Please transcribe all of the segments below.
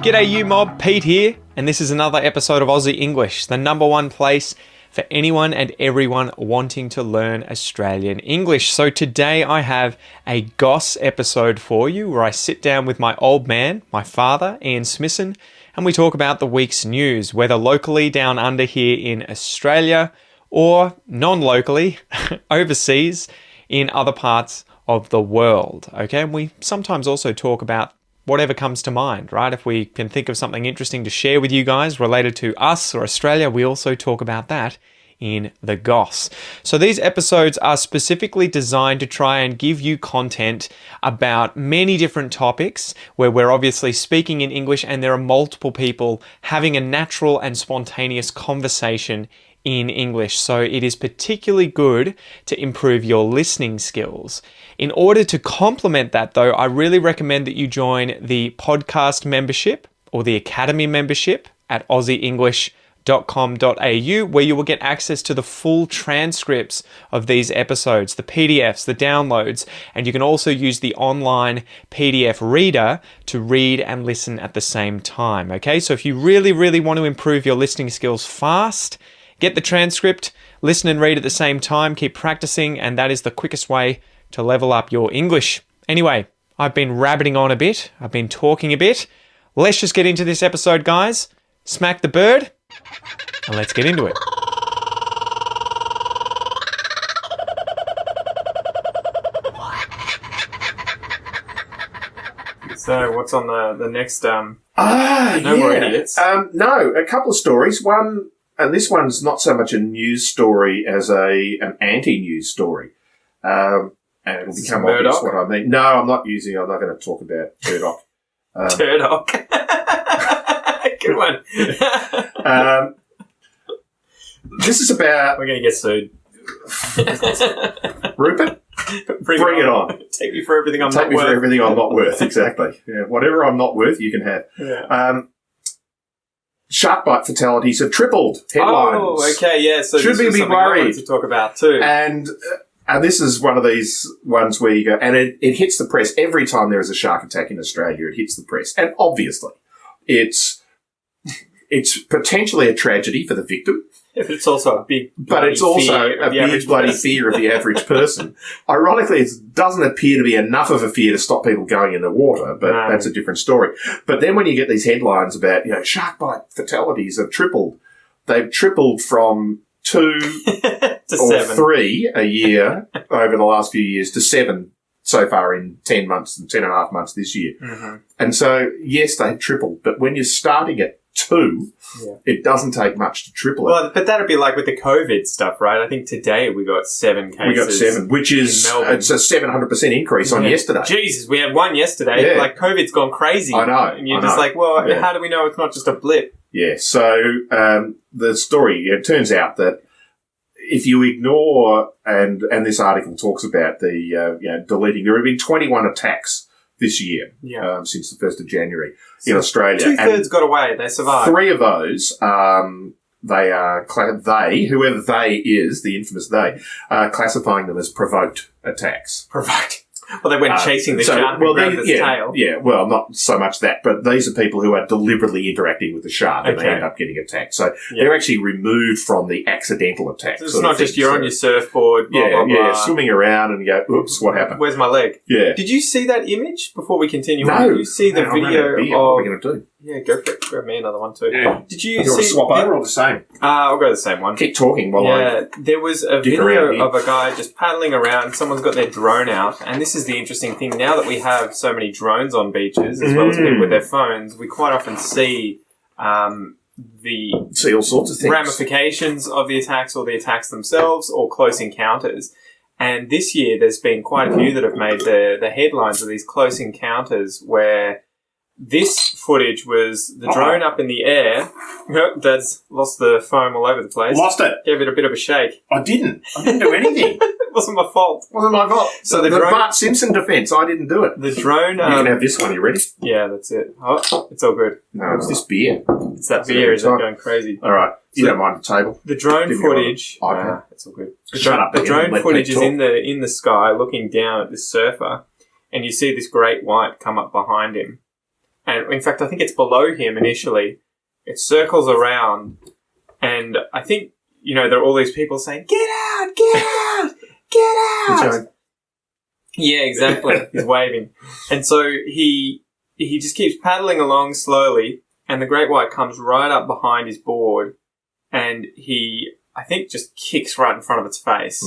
G'day you mob, Pete here, and this is another episode of Aussie English, the number one place for anyone and everyone wanting to learn Australian English. So today I have a Goss episode for you where I sit down with my old man, my father, Ian Smissen, and we talk about the week's news, whether locally down under here in Australia or non-locally overseas in other parts of the world. Okay, and we sometimes also talk about whatever comes to mind, right? If we can think of something interesting to share with you guys related to us or Australia, we also talk about that in the Goss. So these episodes are specifically designed to try and give you content about many different topics where we're obviously speaking in English and there are multiple people having a natural and spontaneous conversation in English. So it is particularly good to improve your listening skills. In order to complement that though, I really recommend that you join the podcast membership or the academy membership at aussieenglish.com.au, where you will get access to the full transcripts of these episodes, the PDFs, the downloads, and you can also use the online PDF reader to read and listen at the same time. Okay, so if you really want to improve your listening skills fast, get the transcript, listen and read at the same time, keep practicing, and that is the quickest way to level up your English. Anyway, I've been rabbiting on a bit, I've been talking a bit. Let's just get into this episode, guys. Smack the bird, and let's get into it. So, what's on the next, No More Idiots? No, a couple of stories. One, and this one's not so much a news story as an anti-news story. And it'll become obvious what I mean. No, I'm not going to talk about Turdock. Turdock. Good one. This is about... We're going to get sued. Rupert? Bring it on. Take me for everything I'm not worth. Take me for everything I'm not worth, exactly. Yeah, whatever I'm not worth, you can have. Yeah. Shark bite fatalities have tripled. Headlines. Oh, okay, yeah. So should we be worried? I wanted to talk about too. And this is one of these ones where you go, and it hits the press every time there is a shark attack in Australia. It hits the press, and obviously, it's potentially a tragedy for the victim. But it's also a big, bloody fear of the average person. Ironically, it doesn't appear to be enough of a fear to stop people going in the water, but that's a different story. But then when you get these headlines about, shark bite fatalities have tripled, they've tripled from 2 to or 7. 3 a year over the last few years to 7 so far in 10 months and 10 and a half months this year. Mm-hmm. And so, yes, they've tripled, but when you're starting at 2, it doesn't take much to triple it. Well, but that'd be like with the COVID stuff, right? I think today we got 7 cases. We got 7, which is it's a 700% increase on yesterday. Jesus, we had 1 yesterday. Yeah. Like COVID's gone crazy. I know. And you're just like, well, how do we know it's not just a blip? Yeah. So the story, it turns out that if you ignore, and this article talks about the deleting, there have been 21 attacks this year, since the 1st of January in Australia. 2/3 got away. They survived. 3 of those, whoever they is, the infamous they, classifying them as provoked attacks. Provoked. Well, they went chasing the shark and grabbed its tail. Yeah, well, not so much that, but these are people who are deliberately interacting with the shark and they end up getting attacked. So they're actually removed from the accidental attacks. So it's not just you're on your surfboard, blah, blah, swimming around and you go, oops, what happened? Where's my leg? Yeah. Did you see that image before we continue? No. Did you see the video of... What are we going to do? Yeah, go for it. Grab me another one too. Yeah. Did you want to swap over or the same? I'll go the same one. Keep talking while I there was a video of a guy just paddling around. Someone's got their drone out. And this is the interesting thing. Now that we have so many drones on beaches, as well as people with their phones, we quite often see all sorts of things. Ramifications of the attacks or the attacks themselves or close encounters. And this year there's been quite a few that have made the headlines of these close encounters where this footage was the drone up in the air. Dad's lost the foam all over the place. Lost it. Gave it a bit of a shake. I didn't do anything. It wasn't my fault. Wasn't my fault. So the Bart Simpson defence, I didn't do it. The drone... you can have this one, you ready? Yeah, that's it. Oh, it's all good. No, it's this beer. It's that beer, isn't it? Going crazy. All right. You don't mind the table? The drone footage... it's all good. Shut up. The drone footage is in the sky looking down at this surfer, and you see this great white come up behind him. and in fact, I think it's below him initially. It circles around, and I think, there are all these people saying, "Get out! Get out! Get out!" Yeah, exactly. He's waving. And so he just keeps paddling along slowly, and the great white comes right up behind his board, and he, I think, just kicks right in front of its face.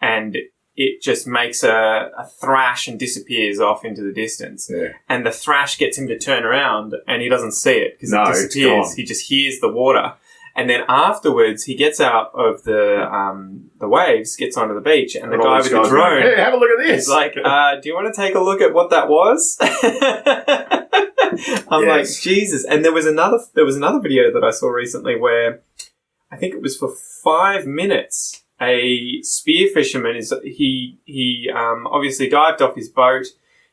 And it just makes a thrash and disappears off into the distance. Yeah. And the thrash gets him to turn around, and he doesn't see it because it disappears. He just hears the water. And then afterwards, he gets out of the waves, gets onto the beach, and the guy with the drone... Hey, have a look at this! He's like, do you want to take a look at what that was? I'm like, Jesus. And there was another video that I saw recently where I think it was for 5 minutes... A spear fisherman he obviously dived off his boat.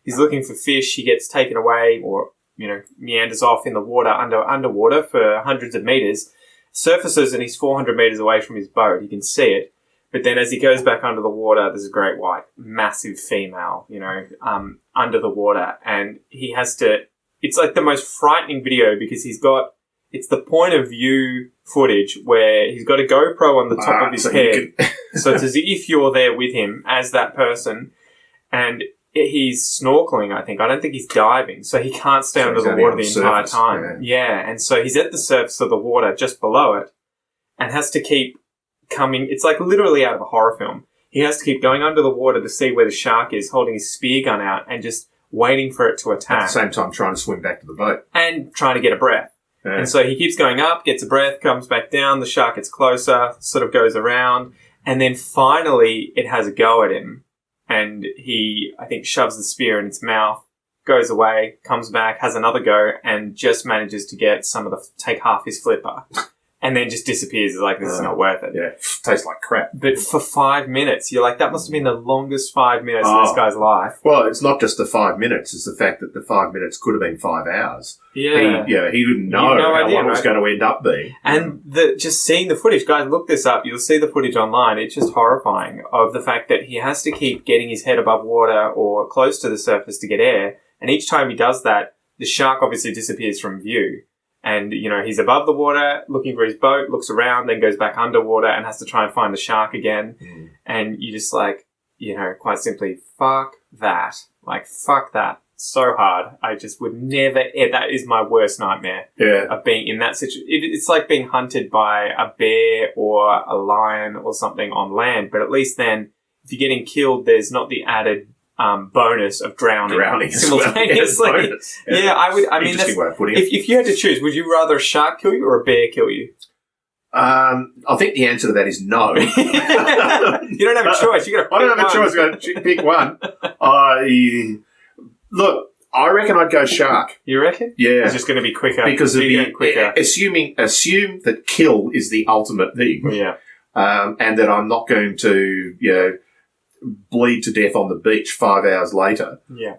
He's looking for fish. He gets taken away, or meanders off in the water underwater for hundreds of meters. Surfaces, and he's 400 meters away from his boat. He can see it, but then as he goes back under the water, there's a great white, massive female, under the water, and he has to. It's like the most frightening video because it's the point of view footage where he's got a GoPro on the top of his head. So it's as if you're there with him as that person. And he's snorkeling, I think. I don't think he's diving. So he can't stay under the water the entire time. Yeah. And so he's at the surface of the water just below it and has to keep coming. It's like literally out of a horror film. He has to keep going under the water to see where the shark is, holding his spear gun out and just waiting for it to attack. At the same time trying to swim back to the boat. And trying to get a breath. Yeah. And so he keeps going up, gets a breath, comes back down, the shark gets closer, sort of goes around, and then finally it has a go at him. And he, I think, shoves the spear in its mouth, goes away, comes back, has another go, and just manages to get take half his flipper. And then just disappears. It's like, this is not worth it. Yeah, tastes like crap. But for 5 minutes, you're like, that must have been the longest 5 minutes of this guy's life. Well, it's not just the 5 minutes. It's the fact that the 5 minutes could have been 5 hours. Yeah. He didn't know how long it was going to end up being. And just seeing the footage, guys, look this up. You'll see the footage online. It's just horrifying of the fact that he has to keep getting his head above water or close to the surface to get air. And each time he does that, the shark obviously disappears from view. And, he's above the water looking for his boat, looks around, then goes back underwater and has to try and find the shark again. And you just like, quite simply, fuck that. Like, fuck that so hard. I just would never, that is my worst nightmare. Yeah. Of being in that situation. It's like being hunted by a bear or a lion or something on land. But at least then, if you're getting killed, there's not the added bonus of drowning simultaneously. Well. Yeah, I would. I mean, that's, way of putting it. If you had to choose, would you rather a shark kill you or a bear kill you? I think the answer to that is no. You don't have a choice. I don't have a choice. I've got to pick one. Look, I reckon I'd go shark. You reckon? Yeah, it's just going to be quicker because assume that kill is the ultimate thing. Yeah, and that I'm not going to bleed to death on the beach 5 hours later. Yeah.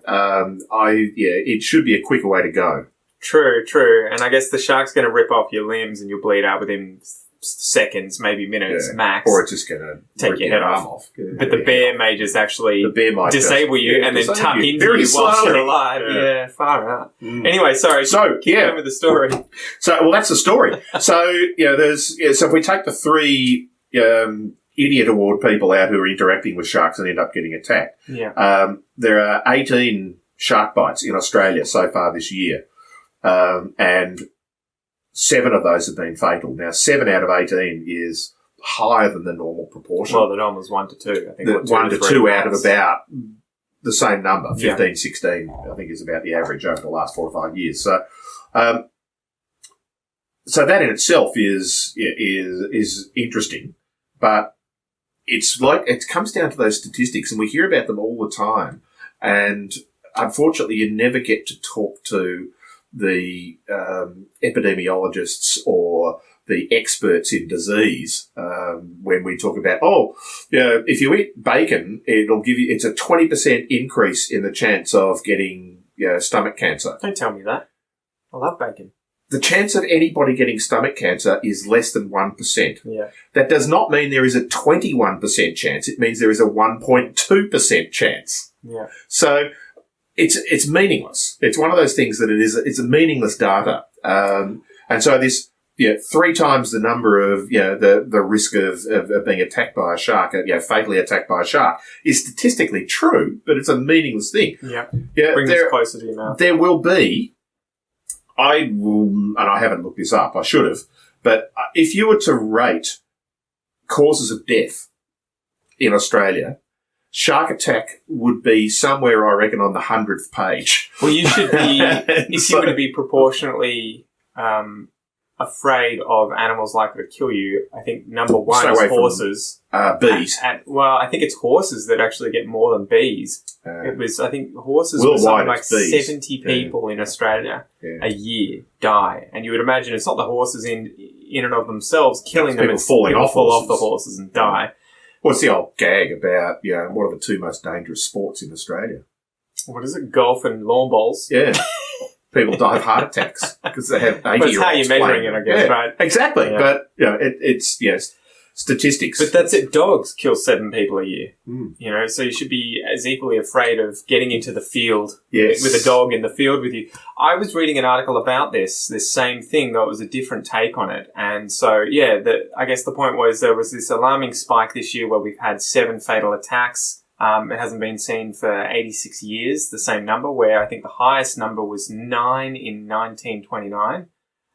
It should be a quicker way to go. True. And I guess the shark's going to rip off your limbs and you'll bleed out within seconds, maybe minutes max. Or it's just going to take your head off. But the bear may just actually disable you and then tuck into you whilst you're alive. Yeah, far out. Anyway, sorry. So, keep going with the story. So, that's the story. So, so if we take the three idiot award people out who are interacting with sharks and end up getting attacked. Yeah. There are 18 shark bites in Australia so far this year. And 7 of those have been fatal. Now, 7 out of 18 is higher than the normal proportion. Well, the normal is 1 to 2. I think 1 to 2 out of about the same number, 15, 16, I think is about the average over the last 4 or 5 years. So, so that in itself is interesting, but it's like, it comes down to those statistics and we hear about them all the time. And unfortunately, you never get to talk to the epidemiologists or the experts in disease when we talk about, if you eat bacon, it's a 20% increase in the chance of getting stomach cancer. Don't tell me that. I love bacon. The chance of anybody getting stomach cancer is less than 1%. Yeah. That does not mean there is a 21% chance. It means there is a 1.2% chance. Yeah. So it's meaningless. It's one of those things that it's a meaningless data. And so this, 3 times the number of, the risk of being attacked by a shark, fatally attacked by a shark is statistically true, but it's a meaningless thing. Yeah. Bring this closer to your mouth. There will be, and I haven't looked this up, I should have, but if you were to rate causes of death in Australia, shark attack would be somewhere, I reckon, on the 100th page. Well, you should be, if you were to be proportionately afraid of animals likely to kill you, I think number one is horses. Bees. I think it's horses that actually get more than bees. I think horses were something like bees. 70 people in Australia a year die. And you would imagine it's not the horses in and of themselves killing them. It's falling people off fall off the horses and die. What's the old gag about, what are the 2 most dangerous sports in Australia? What is it? Golf and lawn bowls? Yeah. People die of heart attacks because they have 80-year-olds. That's how you're measuring it, I guess, right? Exactly. Yeah. But, it's statistics. But that's it. Dogs kill 7 people a year. So you should be as equally afraid of getting into the field with a dog in the field with you. I was reading an article about this same thing, though it was a different take on it. And so, I guess the point was there was this alarming spike this year where we've had 7 fatal attacks. It hasn't been seen for 86 years, the same number, where I think the highest number was 9 in 1929.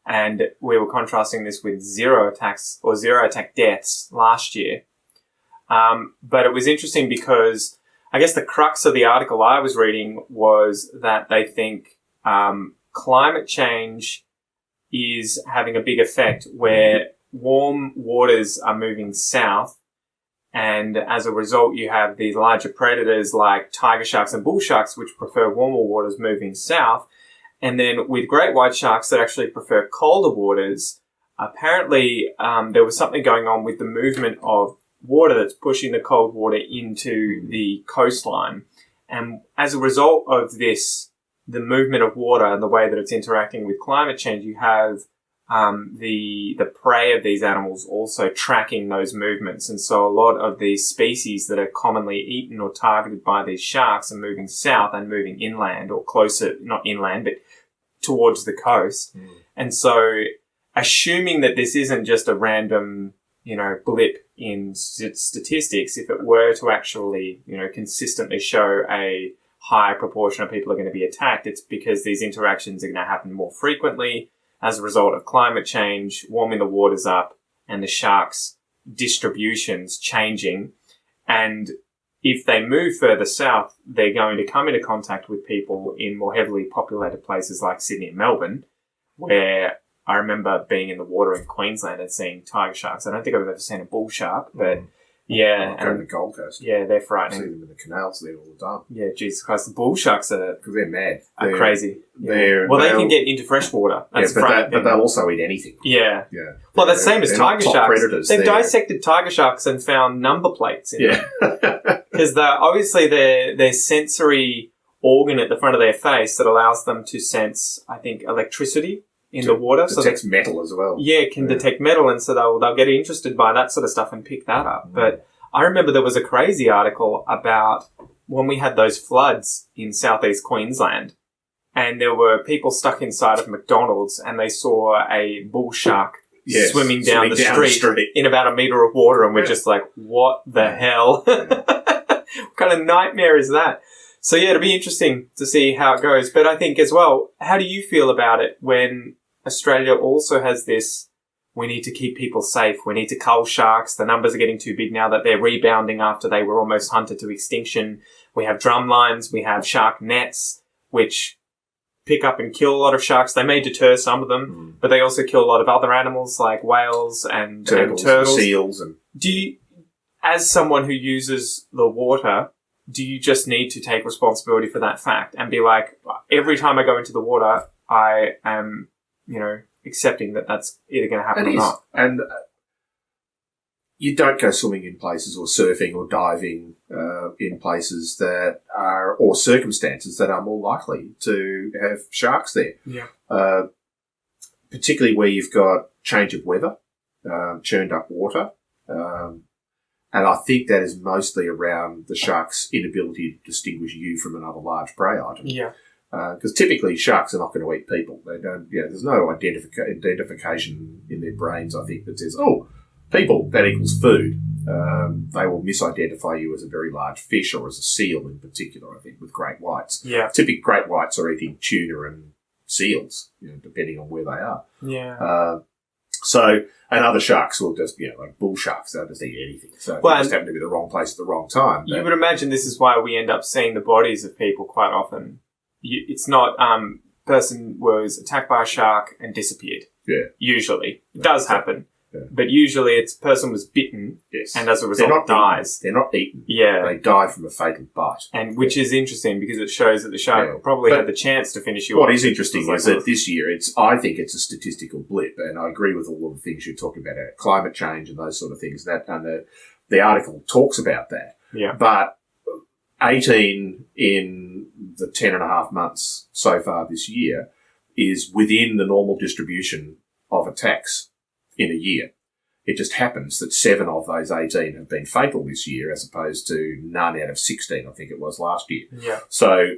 And we were contrasting this with 0 attack deaths last year. But it was interesting because I guess the crux of the article I was reading was that they think climate change is having a big effect where warm waters are moving south. And as a result, you have these larger predators like tiger sharks and bull sharks, which prefer warmer waters moving south. And then with great white sharks that actually prefer colder waters, apparently there was something going on with the movement of water that's pushing the cold water into the coastline. And as a result of this, the movement of water and the way that it's interacting with climate change, you have the prey of these animals also tracking those movements. And so a lot of these species that are commonly eaten or targeted by these sharks are moving south and moving inland or closer, not inland, but towards the coast. And so assuming that this isn't just a random, blip in statistics, if it were to actually, consistently show a high proportion of people are going to be attacked, it's because these interactions are going to happen more frequently as a result of climate change, warming the waters up, and the sharks' distributions changing. And if they move further south, they're going to come into contact with people in more heavily populated places like Sydney and Melbourne, where I remember being in the water in Queensland and seeing tiger sharks. I don't think I've ever seen a bull shark, but Go to the Gold Coast. Yeah, they're frightening. I see them in the canals there all the time. Yeah, Jesus Christ. The bull sharks because they're mad. They're crazy. Yeah. They can get into fresh water. That's but they'll also eat anything. Yeah. Yeah. Well, that's the same as tiger sharks. Predators. They've dissected tiger sharks and found number plates in them. Because obviously their sensory organ at the front of their face that allows them to sense, I think, electricity in the water. Detects metal as well. Yeah, it can detect metal, and so they'll get interested by that sort of stuff and pick that up. But I remember there was a crazy article about when we had those floods in southeast Queensland, and there were people stuck inside of McDonald's, and they saw a bull shark swimming down the street in about a metre of water, and we're just like, what the hell? What kind of nightmare is that? So it'll be interesting to see how it goes. But I think as well, how do you feel about it when Australia also has this, we need to keep people safe, we need to cull sharks, the numbers are getting too big now that they're rebounding after they were almost hunted to extinction. We have drum lines, we have shark nets, which pick up and kill a lot of sharks. They may deter some of them, but they also kill a lot of other animals like whales and turtles. And seals. Do you, as someone who uses the water, do you just need to take responsibility for that fact and be like, every time I go into the water, I am, accepting that that's either going to happen or not? And you don't go swimming in places or surfing or diving in places that are, or circumstances that are more likely to have sharks there. Yeah. Particularly where you've got change of weather, churned up water, And I think that is mostly around the shark's inability to distinguish you from another large prey item. Yeah. Because typically sharks are not going to eat people. They don't. There's no identification in their brains, I think, that says, "Oh, people, that equals food." They will misidentify you as a very large fish or as a seal in particular, I think, with great whites. Yeah. Typically, great whites are eating tuna and seals, depending on where they are. Yeah. And other sharks will just, like bull sharks, they'll just eat anything. So they just happen to be the wrong place at the wrong time. You would imagine this is why we end up seeing the bodies of people quite often. It's not person was attacked by a shark and disappeared. Yeah. Usually. It does happen. Yeah. But usually it's person was bitten and as a result dies. They're not eaten. Yeah. They die from a fatal bite. And which is interesting because it shows that the shark probably had the chance to finish you off. What is interesting is that this year I think it's a statistical blip, and I agree with all of the things you're talking about, climate change and those sort of things. And the article talks about that. Yeah. But 18 in the 10 and a half months so far this year is within the normal distribution of attacks in a year. It just happens that 7 of those 18 have been fatal this year as opposed to none out of 16, I think it was last year. Yeah. So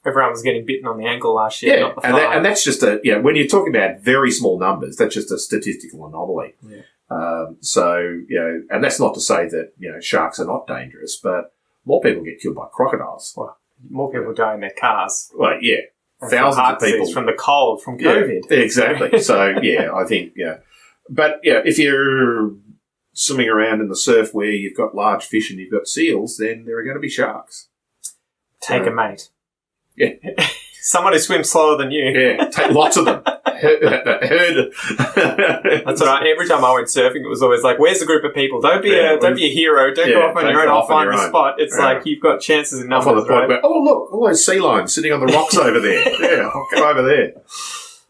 everyone was getting bitten on the ankle last year, not the thigh. And that's just when you're talking about very small numbers, that's just a statistical anomaly. Yeah. And that's not to say that, sharks are not dangerous, but more people get killed by crocodiles. Well, more people die in their cars. Well, yeah. And thousands of people. From the cold, from COVID. Yeah, exactly. So, I think, But, if you're swimming around in the surf where you've got large fish and you've got seals, then there are going to be sharks. Take a mate. Yeah. Someone who swims slower than you. Yeah, take lots of them. Herd. That's right. Every time I went surfing, it was always like, "Where's the group of people? Don't be a hero. Don't go off on your own. I'll find the spot." It's like you've got chances in numbers. Off on the point where, oh look, all those sea lions sitting on the rocks over there. Yeah, I'll go over there.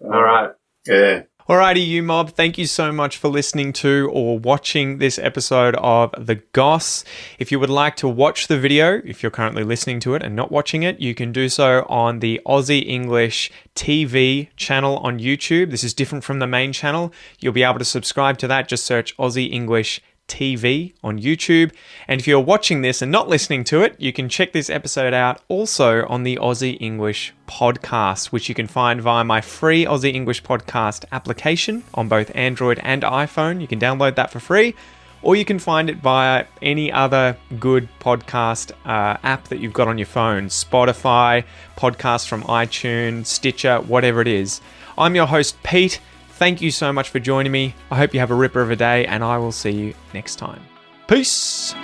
All right. Yeah. Alrighty, you mob, thank you so much for listening to or watching this episode of The Goss. If you would like to watch the video, if you're currently listening to it and not watching it, you can do so on the Aussie English TV channel on YouTube. This is different from the main channel. You'll be able to subscribe to that. Just search Aussie English TV on YouTube. And if you're watching this and not listening to it, you can check this episode out also on the Aussie English podcast, which you can find via my free Aussie English podcast application on both Android and iPhone. You can download that for free, or you can find it via any other good podcast app that you've got on your phone. Spotify, podcasts from iTunes, Stitcher, whatever it is. I'm your host, Pete. Thank you so much for joining me. I hope you have a ripper of a day, and I will see you next time. Peace.